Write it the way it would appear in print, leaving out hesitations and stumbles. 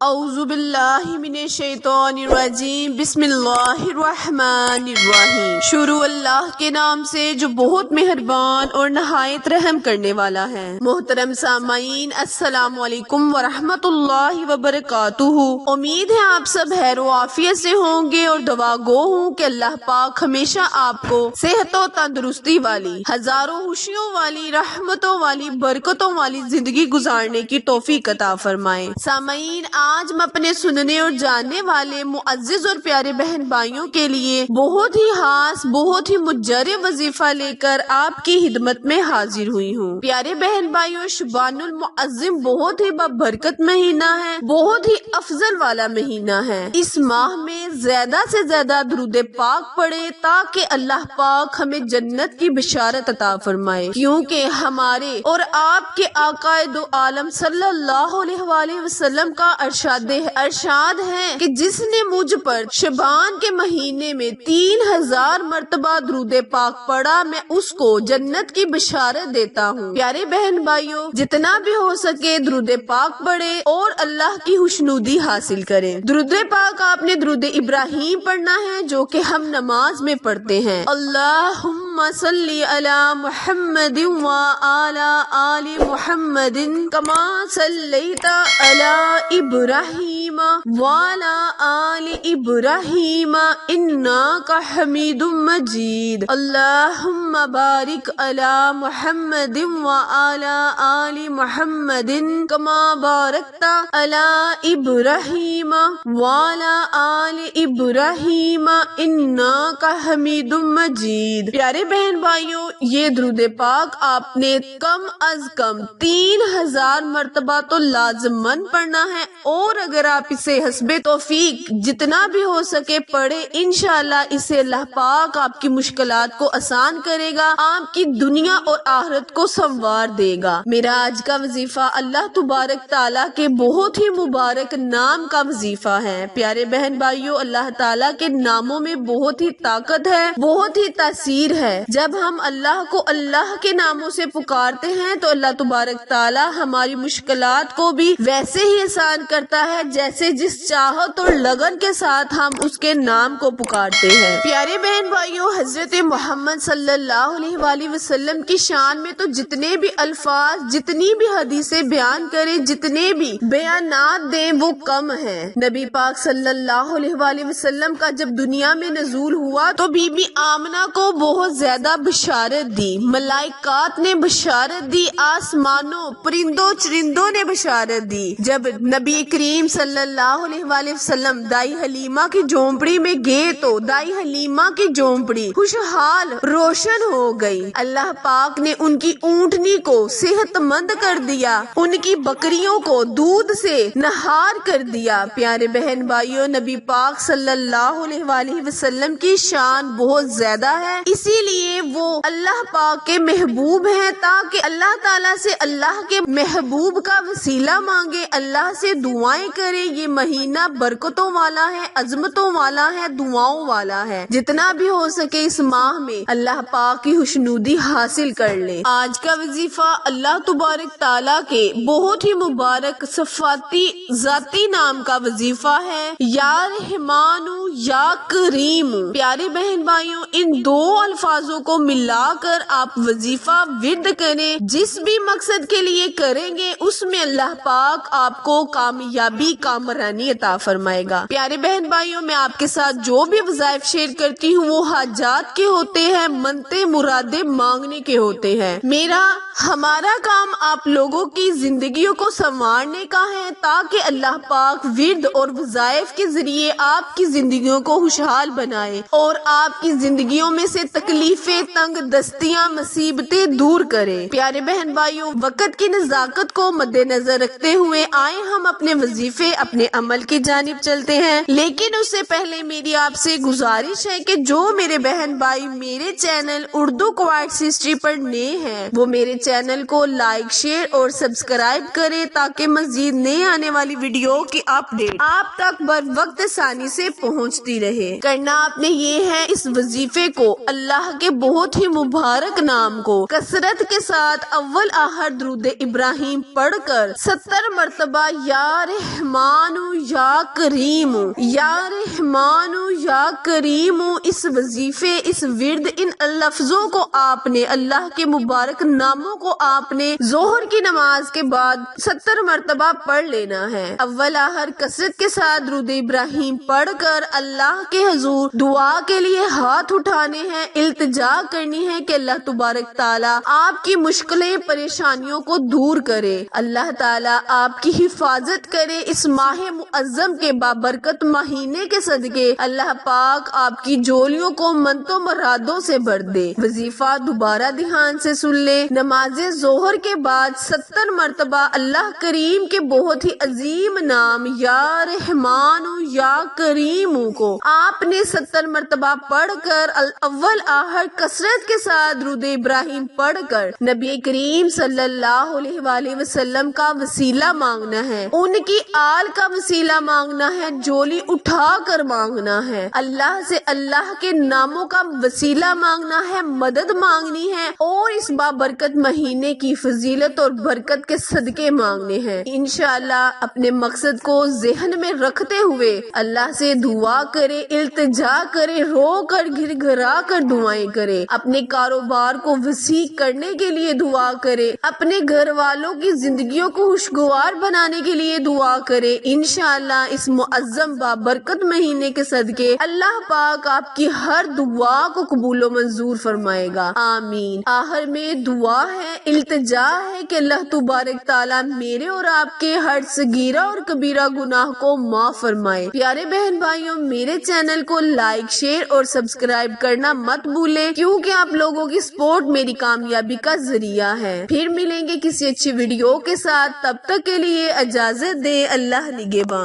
اعوذ باللہ من الشیطان الرجیم، بسم اللہ الرحمن الرحیم۔ شروع اللہ کے نام سے جو بہت مہربان اور نہایت رحم کرنے والا ہے۔ محترم سامعین، السلام علیکم ورحمۃ اللہ وبرکاتہ۔ امید ہے آپ سب خیر و عافیت سے ہوں گے اور دعا گو ہوں کہ اللہ پاک ہمیشہ آپ کو صحت و تندرستی والی، ہزاروں خوشیوں والی، رحمتوں والی، برکتوں والی زندگی گزارنے کی توفیق عطا فرمائے۔ سامعین، آج ہم اپنے سننے اور جاننے والے معزز اور پیارے بہن بھائیوں کے لیے بہت ہی خاص، بہت ہی مجرب وظیفہ لے کر آپ کی خدمت میں حاضر ہوئی ہوں۔ پیارے بہن بھائیوں، شعبان المعظم بہت ہی بابرکت مہینہ ہے، بہت ہی افضل والا مہینہ ہے۔ اس ماہ میں زیادہ سے زیادہ درود پاک پڑھے تاکہ اللہ پاک ہمیں جنت کی بشارت عطا فرمائے، کیونکہ ہمارے اور آپ کے آقا دو عالم صلی اللہ علیہ وآلہ وسلم کا ارشاد ہے کہ جس نے مجھ پر شعبان کے مہینے میں 3000 مرتبہ درود پاک پڑھا، میں اس کو جنت کی بشارت دیتا ہوں۔ پیارے بہن بھائیوں، جتنا بھی ہو سکے درود پاک پڑھے اور اللہ کی خوشنودی حاصل کریں۔ درود پاک آپ نے درود ابراہیم پڑھنا ہے جو کہ ہم نماز میں پڑھتے ہیں۔ اللہم صلی علی محمد وعلی آل محمد کما صلیت علی ابراہیم وعلی آل ابراہیم انک حمید مجید۔ اللہم بارک علی محمد وعلی آل محمد کما بارکت علی ابراہیم وعلی آل ابراہیم انک حمید مجید۔ پیارے بہن بھائیوں، یہ درود پاک آپ نے کم از کم 3000 مرتبہ تو لازماً پڑھنا ہے، اور اگر آپ اسے حسب توفیق جتنا بھی ہو سکے پڑھے، انشاءاللہ اسے اللہ پاک آپ کی مشکلات کو آسان کرے گا، آپ کی دنیا اور آخرت کو سنوار دے گا۔ میرا آج کا وظیفہ اللہ تبارک تعالیٰ کے بہت ہی مبارک نام کا وظیفہ ہے۔ پیارے بہن بھائیوں، اللہ تعالیٰ کے ناموں میں بہت ہی طاقت ہے، بہت ہی تاثیر ہے۔ جب ہم اللہ کو اللہ کے ناموں سے پکارتے ہیں تو اللہ تبارک تعالیٰ ہماری مشکلات کو بھی ویسے ہی آسان کرتا ہے جیسے جس چاہت اور لگن کے ساتھ ہم اس کے نام کو پکارتے ہیں۔ پیارے بہن بھائیوں، حضرت محمد صلی اللہ علیہ وآلہ وسلم کی شان میں تو جتنے بھی الفاظ، جتنی بھی حدیثیں بیان کریں، جتنے بھی بیانات دیں، وہ کم ہیں۔ نبی پاک صلی اللہ علیہ وآلہ وسلم کا جب دنیا میں نزول ہوا تو بی بی آمنہ کو بہت زیادہ بشارت دی، ملائکات نے بشارت دی، آسمانوں، پرندوں، چرندوں نے بشارت دی۔ جب نبی کریم صلی اللہ علیہ وآلہ وسلم دائی حلیمہ کی جھونپڑی میں گئے تو دائی حلیمہ کی جھونپڑی خوشحال، روشن ہو گئی۔ اللہ پاک نے ان کی اونٹنی کو صحت مند کر دیا، ان کی بکریوں کو دودھ سے نہار کر دیا۔ پیارے بہن بھائیوں، نبی پاک صلی اللہ علیہ وآلہ وسلم کی شان بہت زیادہ ہے، اسی لیے وہ اللہ پاک کے محبوب ہیں، تاکہ اللہ تعالیٰ سے اللہ کے محبوب کا وسیلہ مانگے، اللہ سے دعائیں کرے۔ یہ مہینہ برکتوں والا ہے، عظمتوں والا ہے، دعاؤں والا ہے۔ جتنا بھی ہو سکے اس ماہ میں اللہ پاک کی خوشنودی حاصل کر لے۔ آج کا وظیفہ اللہ تبارک تعالیٰ کے بہت ہی مبارک صفاتی ذاتی نام کا وظیفہ ہے، یا رحمان یا کریم۔ پیارے بہن بھائیوں، ان دو الفاظوں کو ملا کر آپ وظیفہ ورد کریں، جس بھی مقصد کے لیے کریں گے اس میں اللہ پاک آپ کو کامیابی، کامرانی عطا فرمائے گا۔ پیارے بہن بھائیوں، میں آپ کے ساتھ جو بھی وظائف شیئر کرتی ہوں وہ حاجات کے ہوتے ہیں، منتے مرادیں مانگنے کے ہوتے ہیں۔ ہمارا کام آپ لوگوں کی زندگیوں کو سنوارنے کا ہے، تاکہ اللہ پاک ورد اور وظائف کے ذریعے آپ کی زندگیوں کو خوشحال بنائے اور آپ کی زندگیوں میں سے تکلیفیں، تنگ دستیاں، مصیبتیں دور کرے۔ پیارے بہن بھائیوں، وقت کی نزاکت کو مد نظر رکھتے ہوئے آئے ہم اپنے وظیفے، اپنے عمل کی جانب چلتے ہیں، لیکن اس سے پہلے میری آپ سے گزارش ہے کہ جو میرے بہن بھائی میرے چینل اردو کوائٹس ہسٹری پر نئے ہیں وہ میرے چینل کو لائک، شیئر اور سبسکرائب کریں، تاکہ مزید نئے آنے والی ویڈیو کی اپڈیٹ آپ تک بر وقت آسانی سے پہنچتی رہے۔ کرنا آپ نے یہ ہے، اس وظیفے کو اللہ کے بہت ہی مبارک نام کو کثرت کے ساتھ اول آخر درود ابراہیم پڑھ کر 70 مرتبہ یا رحمان یا کریم یا رحمان یا کریم اس وظیفے اس ورد ان لفظوں کو آپ نے اللہ کے مبارک ناموں کو آپ نے ظہر کی نماز کے بعد 70 مرتبہ پڑھ لینا ہے۔ اول آخر کثرت کے ساتھ درود ابراہیم پڑھ کر اللہ کے حضور دعا کے لیے ہاتھ اٹھانے ہیں، التجا کرنی ہے کہ اللہ تبارک تعالیٰ آپ کی مشکلیں پریشانیوں کو دور کرے، اللہ تعالیٰ آپ کی حفاظت کرے۔ اس ماہ معظم کے بابرکت مہینے کے صدقے اللہ پاک آپ کی جولیوں کو منتوں مرادوں سے بھر دے۔ وظیفہ دوبارہ دھیان سے سن لے۔ نماز ظہر کے بعد 70 مرتبہ اللہ کریم کے بہت ہی عظیم نام یا رحمان یا کریم کو آپ نے 70 مرتبہ پڑھ کر اول آخر کثرت کے ساتھ درود ابراہیم پڑھ کر نبی کریم صلی اللہ علیہ وآلہ وسلم کا وسیلہ مانگنا ہے، ان کی آل کا وسیلہ مانگنا ہے، جولی اٹھا کر مانگنا ہے، اللہ سے اللہ کے ناموں کا وسیلہ مانگنا ہے، مدد مانگنی ہے اور اس بابرکت مہینے کی فضیلت اور برکت کے صدقے مانگنے ہیں۔ انشاءاللہ اپنے مقصد کو ذہن میں رکھتے ہوئے اللہ سے دعا کرے، التجا کرے، رو کر گھر گھرا کر دعائیں کرے، اپنے کاروبار کو وسیع کرنے کے لیے دعا کرے، اپنے گھر والوں کی زندگیوں کو خوشگوار بنانے کے لیے دعا کرے۔ انشاءاللہ اس معظم بابرکت مہینے کے صدقے اللہ پاک آپ کی ہر دعا کو قبول و منظور فرمائے گا، آمین۔ آخر میں دعا ہے، التجا ہے کہ اللہ تبارک تعالیٰ میرے اور آپ کے ہر صغیرہ اور کبیرہ گناہ کو معاف فرمائے۔ پیارے بہن بھائیوں، میرے چینل کو لائک، شیئر اور سبسکرائب کرنا مت بھولیں، کیونکہ آپ لوگوں کی سپورٹ میری کامیابی کا ذریعہ ہے۔ پھر ملیں گے کسی اچھی ویڈیو کے ساتھ، تب تک کے لیے اجازت دیں، اللہ نگہبان۔